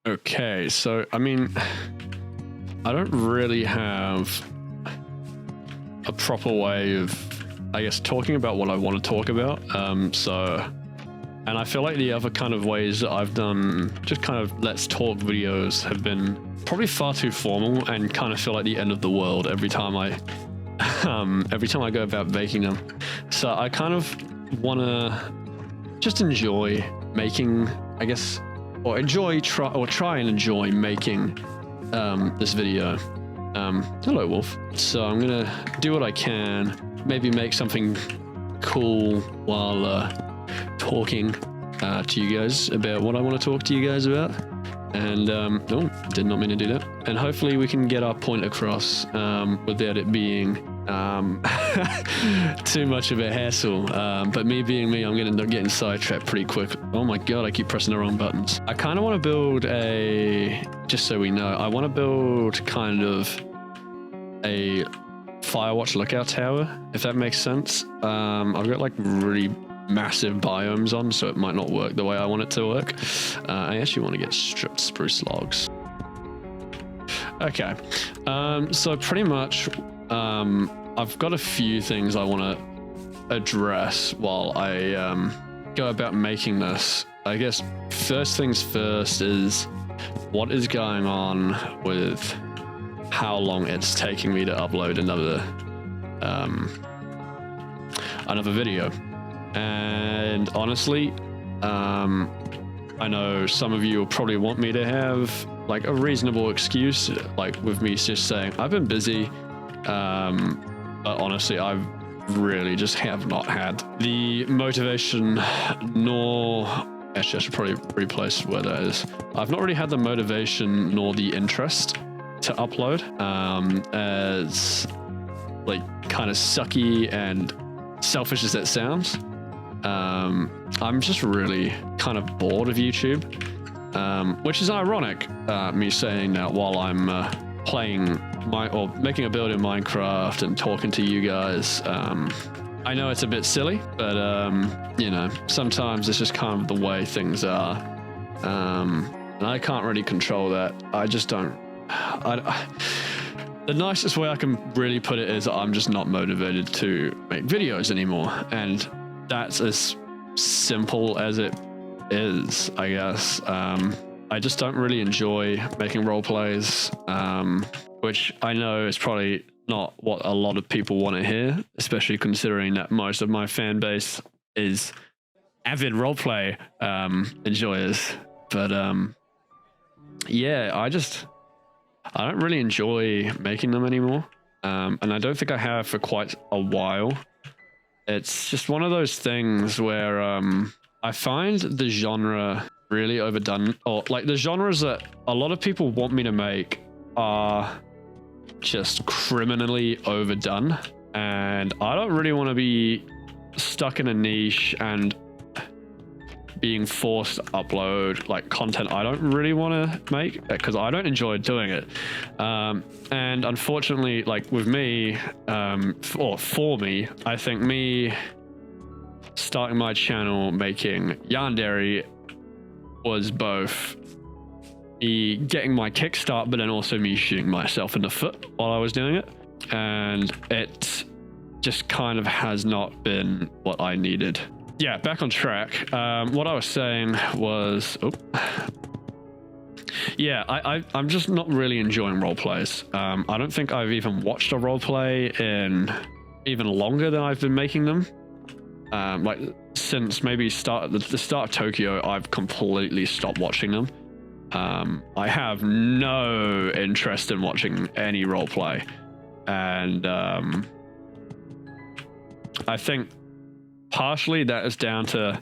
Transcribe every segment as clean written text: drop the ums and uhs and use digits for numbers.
Okay, so I mean, I don't really have a proper way of, I guess, talking about what I want to talk about. And I feel like the other kind of ways that I've done just kind of let's talk videos have been probably far too formal and kind of feel like the end of the world every time I go about making them. So I kind of want to just enjoy making, I guess, or try and enjoy making this video. Hello, Wolf. So I'm gonna do what I can, maybe make something cool while talking to you guys about what I want to talk to you guys about. And oh, did not mean to do that. And hopefully we can get our point across without it being too much of a hassle. But me being me, I'm gonna end up getting sidetracked pretty quick. Oh my god, I keep pressing the wrong buttons. I kind of want to build just so we know, I want to build kind of a Firewatch lookout tower, if that makes sense. I've got like really massive biomes on, so it might not work the way I want it to work. I actually want to get stripped spruce logs. Okay, so pretty much I've got a few things I want to address while I go about making this. I guess first things first is what is going on with how long it's taking me to upload another video. And honestly, I know some of you will probably want me to have like a reasonable excuse, like with me just saying I've been busy, but honestly I've really just have not had the motivation, nor actually I should probably replace where that is. I've not really had the motivation nor the interest to upload, as like kind of sucky and selfish as that sounds. I'm just really kind of bored of YouTube, which is ironic, me saying that while I'm making a build in Minecraft and talking to you guys. I know it's a bit silly, but you know, sometimes it's just kind of the way things are, and I can't really control that. I just don't. The nicest way I can really put it is I'm just not motivated to make videos anymore, and that's as simple as it is, I guess. I just don't really enjoy making role plays, which I know is probably not what a lot of people want to hear, especially considering that most of my fan base is avid roleplay enjoyers. But yeah, I don't really enjoy making them anymore, and I don't think I have for quite a while. It's just one of those things where I find the genre really overdone, or like the genres that a lot of people want me to make are just criminally overdone, and I don't really want to be stuck in a niche and being forced to upload like content I don't really want to make, because I don't enjoy doing it. And unfortunately, like with me, or for me, I think me starting my channel making Yandere was both me getting my kickstart, but then also me shooting myself in the foot while I was doing it. And it just kind of has not been what I needed. Yeah, back on track. What I was saying was, I'm just not really enjoying role plays. I don't think I've even watched a role play in even longer than I've been making them. Like since maybe the start of Tokyo, I've completely stopped watching them. I have no interest in watching any role play, and I think partially that is down to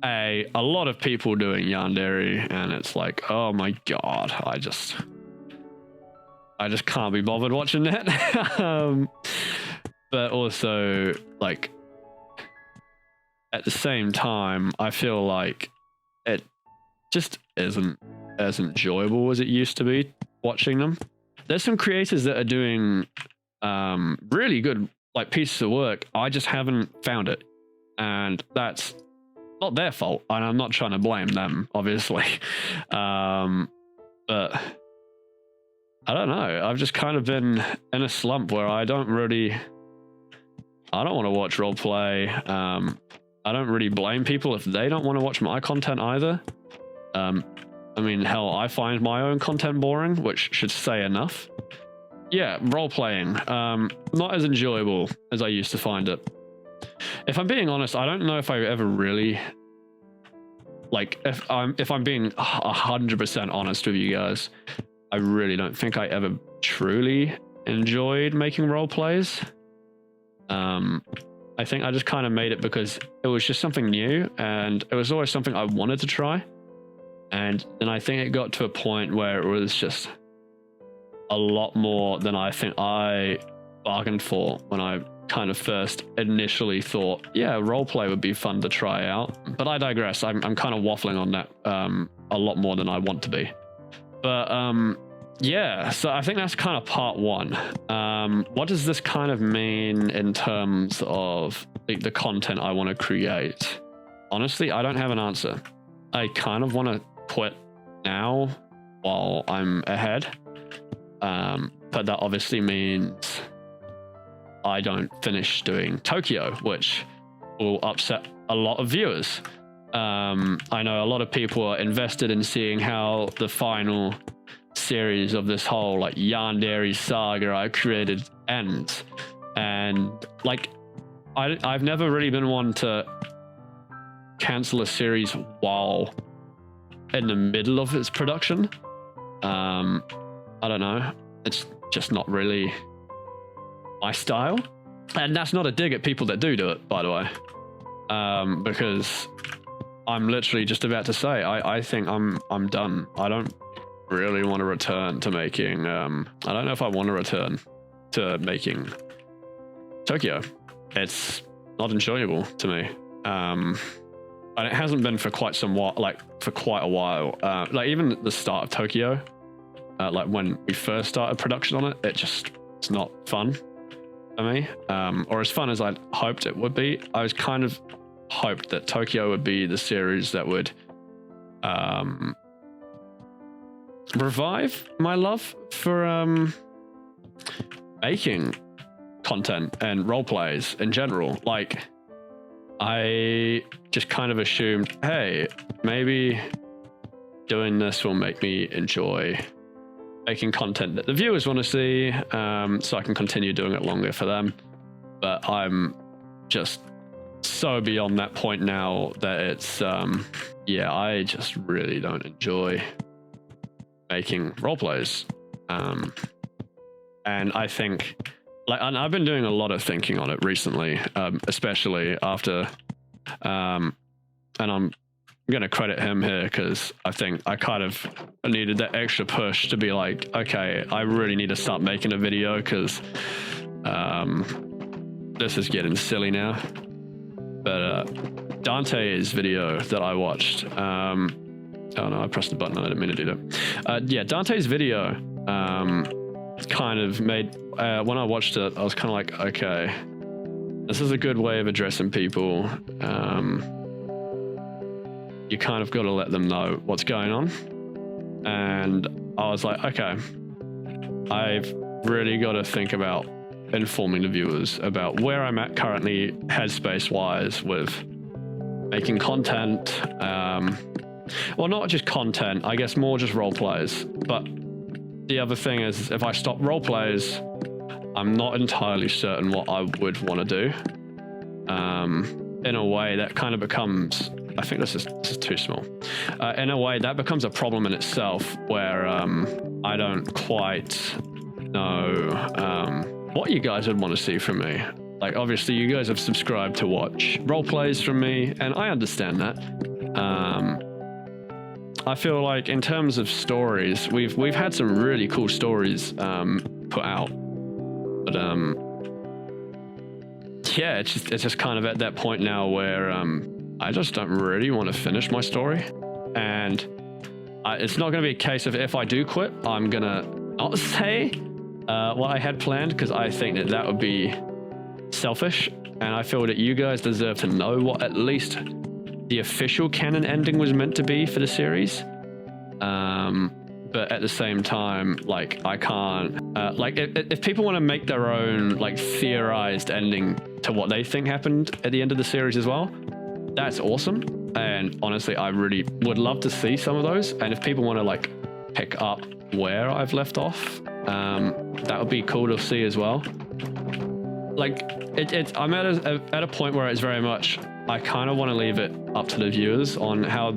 a lot of people doing Yandere, and it's like, oh my god, I just can't be bothered watching that. But also, like, at the same time, I feel like it just isn't as enjoyable as it used to be watching them. There's some creators that are doing really good like pieces of work. I just haven't found it, and that's not their fault, and I'm not trying to blame them, obviously. but I don't know. I've just kind of been in a slump where I don't want to watch roleplay. I don't really blame people if they don't want to watch my content either. I mean, hell, I find my own content boring, which should say enough. Yeah, role-playing, not as enjoyable as I used to find it. If I'm being honest, I don't know if I ever really, like, if I'm being 100% honest with you guys, I really don't think I ever truly enjoyed making roleplays. I think I just kind of made it because it was just something new, and it was always something I wanted to try. And then I think it got to a point where it was just a lot more than I think I bargained for when I kind of first initially thought, yeah, roleplay would be fun to try out. But I digress. I'm kind of waffling on that a lot more than I want to be. But yeah, so I think that's kind of part one. What does this kind of mean in terms of the content I want to create? Honestly, I don't have an answer. I kind of want to quit now while I'm ahead. But that obviously means I don't finish doing Tokyo, which will upset a lot of viewers. I know a lot of people are invested in seeing how the final series of this whole like yandere saga I created ends, and like I've never really been one to cancel a series while in the middle of its production. I don't know, it's just not really my style, and that's not a dig at people that do it, by the way, because I'm literally just about to say I think I'm done. I don't really want to return to making I don't know if I want to return to making Tokyo. It's not enjoyable to me, and it hasn't been for quite some while, like for quite a while. Like even at the start of Tokyo, like when we first started production on it, it's not fun for me, or as fun as I'd hoped it would be. I was kind of hoped that Tokyo would be the series that would revive my love for making content and role plays in general. Like, I just kind of assumed, hey, maybe doing this will make me enjoy making content that the viewers want to see, so I can continue doing it longer for them. But I'm just so beyond that point now that it's yeah, I just really don't enjoy making roleplays, and I think, like, and I've been doing a lot of thinking on it recently, especially after, and I'm gonna credit him here because I think I kind of needed that extra push to be like, okay, I really need to start making a video because this is getting silly now. But Dante's video that I watched, oh no, I pressed the button. I didn't mean to do that. Yeah, Dante's video kind of made, when I watched it, I was kind of like, okay, this is a good way of addressing people. You kind of got to let them know what's going on. And I was like, okay, I've really got to think about informing the viewers about where I'm at currently, headspace wise, with making content. Well, not just content, I guess more just role plays. But the other thing is, if I stop role plays, I'm not entirely certain what I would want to do. In a way that kind of becomes, I think this is too small. In a way that becomes a problem in itself, where I don't quite know what you guys would want to see from me. Like, obviously you guys have subscribed to watch role plays from me, and I understand that. I feel like in terms of stories, we've had some really cool stories put out, but yeah, it's just kind of at that point now where I just don't really want to finish my story, and it's not going to be a case of, if I do quit, I'm gonna not say what I had planned, because I think that would be selfish, and I feel that you guys deserve to know what at least the official canon ending was meant to be for the series. but at the same time, like, I can't, like, if people want to make their own, like, theorized ending to what they think happened at the end of the series as well, that's awesome. And honestly, I really would love to see some of those. And if people want to, like, pick up where I've left off, that would be cool to see as well. Like, I'm at a point where it's very much, I kind of want to leave it up to the viewers on how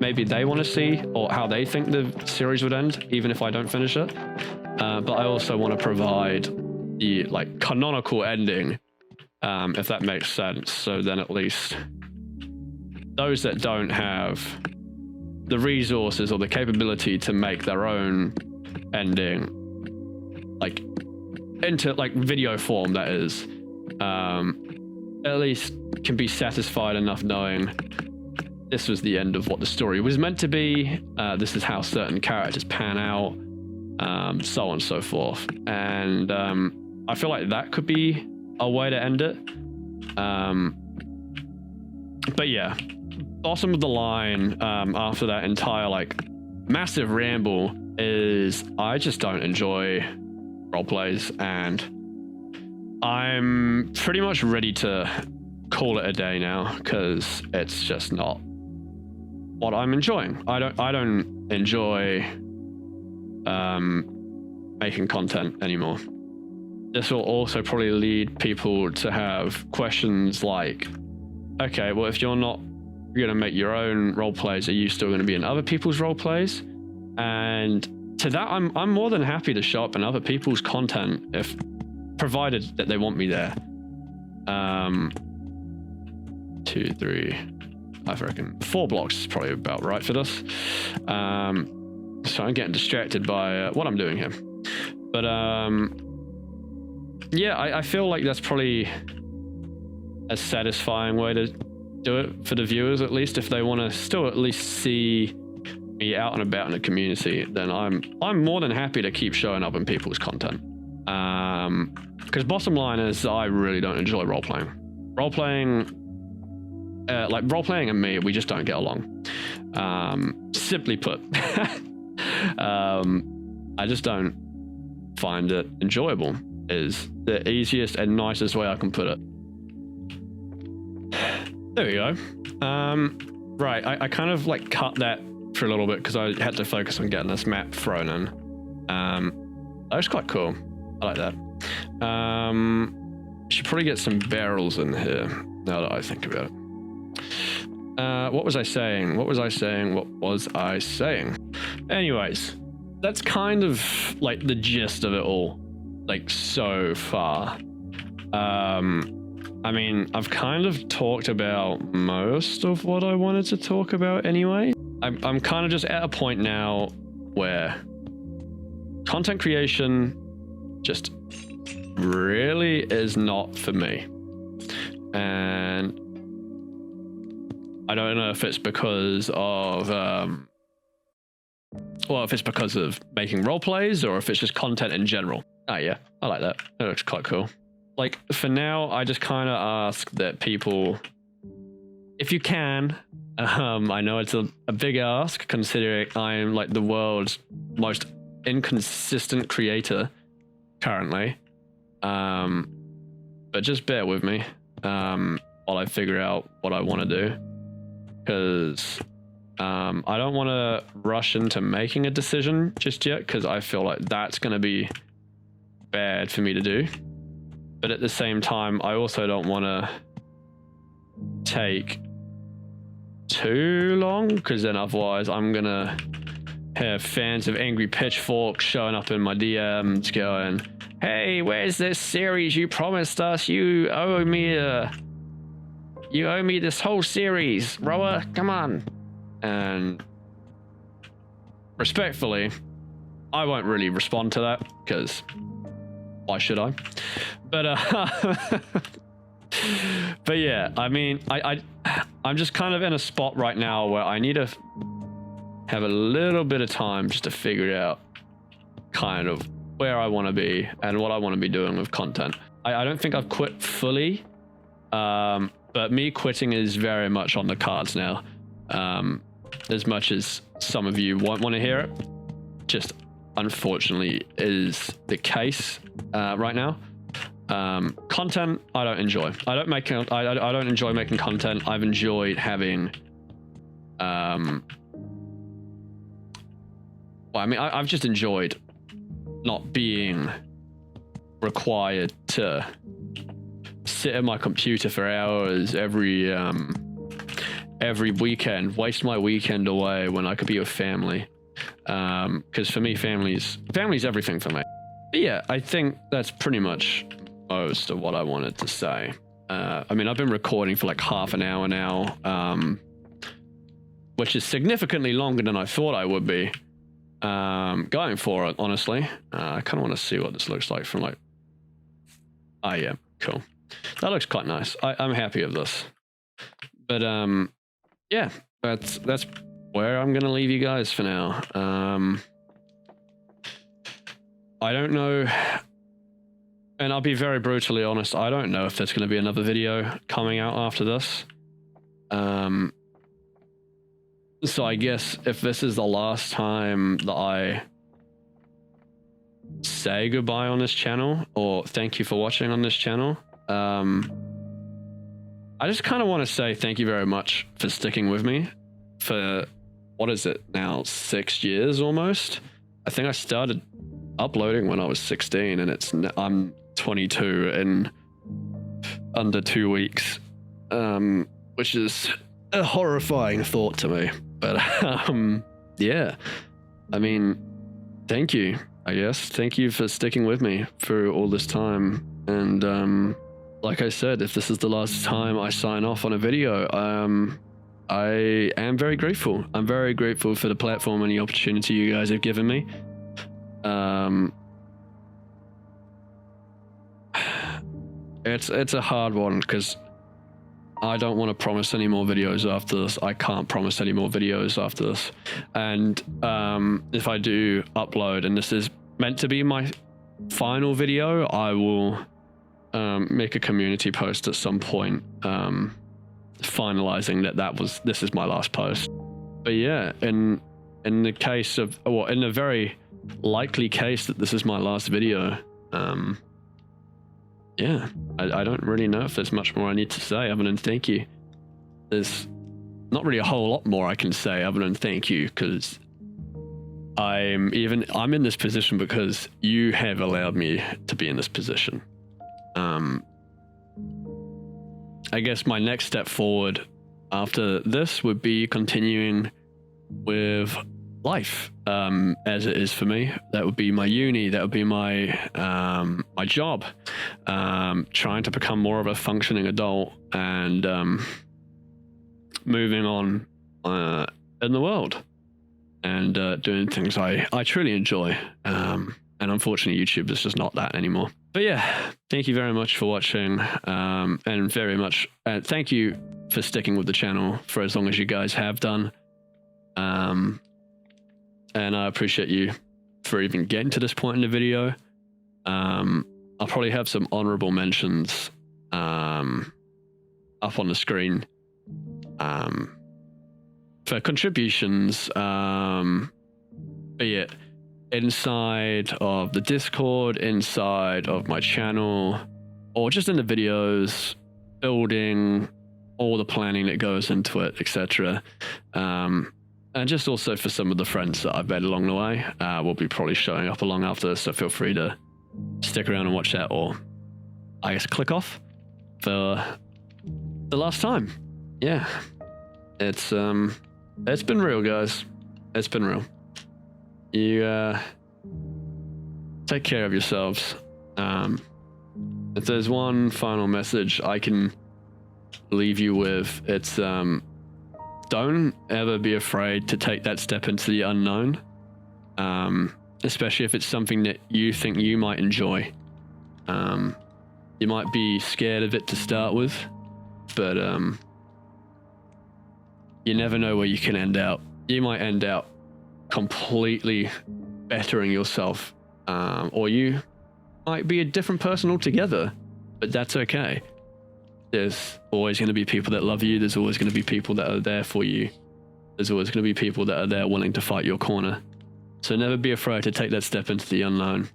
maybe they want to see or how they think the series would end, even if I don't finish it. But I also want to provide the, like, canonical ending, if that makes sense. So then at least those that don't have the resources or the capability to make their own ending, like, into, like, video form, that is, at least can be satisfied enough knowing this was the end of what the story was meant to be. This is how certain characters pan out, so on and so forth. And I feel like that could be a way to end it. But yeah, bottom of the line, after that entire, like, massive ramble, is I just don't enjoy roleplays, and I'm pretty much ready to call it a day now, because it's just not what I'm enjoying. I don't enjoy making content anymore. This will also probably lead people to have questions like, okay, well, if you're not going to make your own role plays, are you still going to be in other people's role plays? And to that, I'm more than happy to show up in other people's content, if provided that they want me there. 2, 3, I reckon 4 blocks is probably about right for this. So I'm getting distracted by what I'm doing here. But yeah, I feel like that's probably a satisfying way to do it for the viewers, at least if they want to still at least see me out and about in the community. Then I'm more than happy to keep showing up in people's content. Because bottom line is, I really don't enjoy role-playing. Like, role-playing and me, we just don't get along. Simply put. I just don't find it enjoyable, is the easiest and nicest way I can put it. There we go. Right, I kind of, like, cut that for a little bit because I had to focus on getting this map thrown in. That was quite cool. I like that. Should probably get some barrels in here now that I think about it. What was I saying? Anyways, that's kind of, like, the gist of it all, like, so far. I mean, I've kind of talked about most of what I wanted to talk about anyway. I'm kind of just at a point now where content creation just really is not for me. And I don't know if it's because of, if it's because of making role plays or if it's just content in general. Oh yeah, I like that. That looks quite cool. Like, for now, I just kind of ask that people, if you can, I know it's a big ask considering I'm, like, the world's most inconsistent creator currently. But just bear with me while I figure out what I want to do. Because I don't want to rush into making a decision just yet, because I feel like that's going to be bad for me to do. But at the same time, I also don't want to take too long, because then otherwise I'm going to have fans of Angry Pitchfork showing up in my DMs going, hey, where's this series you promised us? You owe me this whole series, Roa, come on. And respectfully, I won't really respond to that, because why should I? But but yeah, I mean, I'm just kind of in a spot right now where I need to have a little bit of time just to figure out kind of where I want to be and what I want to be doing with content. I don't think I've quit fully, but me quitting is very much on the cards now. As much as some of you won't want to hear it, just unfortunately is the case right now. Content I don't enjoy. I don't enjoy making content. I've enjoyed having well, I mean, I've just enjoyed not being required to sit at my computer for hours every weekend, waste my weekend away when I could be with family. Because for me, family's everything for me. But yeah, I think that's pretty much most of what I wanted to say. I mean, I've been recording for like half an hour now, which is significantly longer than I thought I would be. Going for it, honestly. I kind of want to see what this looks like from like. Oh yeah, cool. That looks quite nice. I'm happy with this. But yeah, that's where I'm gonna leave you guys for now. I don't know, and I'll be very brutally honest, I don't know if there's gonna be another video coming out after this. So I guess if this is the last time that I say goodbye on this channel, or thank you for watching on this channel, I just kind of want to say thank you very much for sticking with me for, what is it now, 6 years almost? I think I started uploading when I was 16, and I'm 22 in under 2 weeks, which is a horrifying thought to me. But yeah, I mean, thank you, I guess. Thank you for sticking with me through all this time. And like I said, if this is the last time I sign off on a video, I am very grateful. I'm very grateful for the platform and the opportunity you guys have given me. It's a hard one because I don't want to promise any more videos after this. I can't promise any more videos after this. And if I do upload, and this is meant to be my final video, I will make a community post at some point, finalizing this is my last post. But yeah, in the case of, well, in the very likely case that this is my last video, yeah, I don't really know if there's much more I need to say other than thank you. There's not really a whole lot more I can say other than thank you, because I'm in this position because you have allowed me to be in this position. I guess my next step forward after this would be continuing with life, as it is for me. That would be my uni, that would be my my job, trying to become more of a functioning adult, and moving on in the world, and doing things I truly enjoy, and unfortunately YouTube is just not that anymore. But yeah, thank you very much for watching, and very much thank you for sticking with the channel for as long as you guys have done. And I appreciate you for even getting to this point in the video. I'll probably have some honorable mentions up on the screen for contributions. But yeah, inside of the Discord, inside of my channel, or just in the videos, building, all the planning that goes into it, etc. And just also for some of the friends that I've met along the way, will be probably showing up along after this, so feel free to stick around and watch that, or I guess click off for the last time. Yeah, it's been real, guys. It's been real. You take care of yourselves. If there's one final message I can leave you with, it's don't ever be afraid to take that step into the unknown, especially if it's something that you think you might enjoy. You might be scared of it to start with, but you never know where you can end up. You might end up completely bettering yourself, or you might be a different person altogether, but that's okay. There's always going to be people that love you. There's always going to be people that are there for you. There's always going to be people that are there willing to fight your corner. So never be afraid to take that step into the unknown,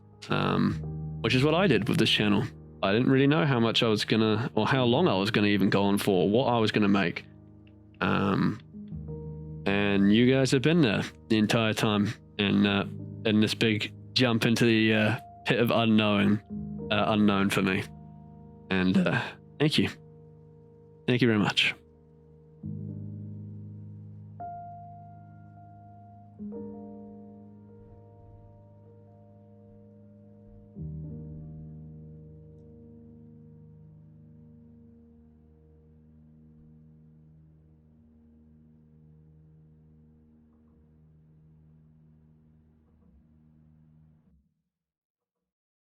which is what I did with this channel. I didn't really know how much I was gonna, or how long I was gonna even go on for, what I was gonna make. And you guys have been there the entire time in this big jump into the pit of unknown for me. And thank you. Thank you very much.